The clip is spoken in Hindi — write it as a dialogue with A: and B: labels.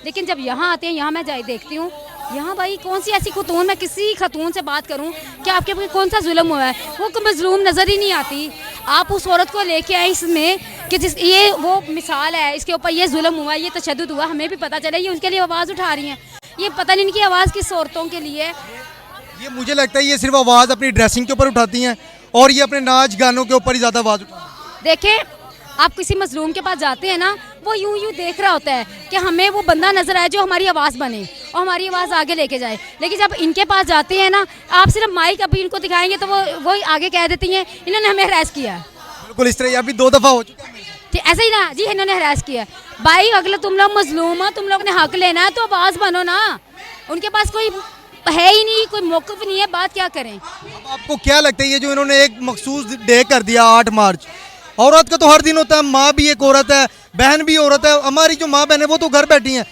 A: लेकिन जब यहाँ आते हैं, यहाँ मैं जाए देखती हूँ, यहाँ भाई कौन सी ऐसी खतून, मैं किसी खतून से बात करूँ कि आपके ऊपर कौन सा जुल्म हुआ है, वो कोई मजलूम नज़र ही नहीं आती। आप उस औरत को लेके आए इसमें कि जिस ये वो मिसाल है, इसके ऊपर ये जुल्म हुआ, ये तशद्दुद हुआ, हमें भी पता चले, ये उनके लिए आवाज़ उठा रही हैं। ये पता नहीं इनकी आवाज़ किस औरतों के लिए है।
B: ये मुझे लगता है ये सिर्फ आवाज़ अपनी ड्रेसिंग के ऊपर उठाती हैं और ये अपने नाच गानों के ऊपर ही ज़्यादा आवाज़ उठाती
A: देखें, आप किसी मजलूम के पास जाते हैं ना, वो यूं यूं देख रहा होता है कि हमें वो बंदा नजर आए जो हमारी आवाज़ बने और हमारी आवाज़ आगे लेके जाए। लेकिन जब इनके पास जाते हैं ना, आप सिर्फ माइक अभी इनको दिखाएंगे तो वो आगे कह देती हैं इन्होंने हमें हरास किया है।
B: हैं। बिल्कुल इस तरह अभी 2 दफ़ा हो चुका है मेरे साथ।
A: ठीक ऐसे ही ना जी, इन्होंने हरास किया है। भाई अगले तुम लोग मजलूम हो, तुम लोग ने हक लेना है तो आवाज़ बनो ना। उनके पास कोई है ही नहीं, कोई मौक़िफ़ नहीं है, बात क्या करें।
B: अब आपको क्या लगता है ये जो इन्होंने एक मखसूस डे कर दिया 8 मार्च, औरत का तो हर दिन होता है, माँ भी एक औरत है, बहन भी औरत है, हमारी जो माँ बहन है वो तो घर बैठी हैं,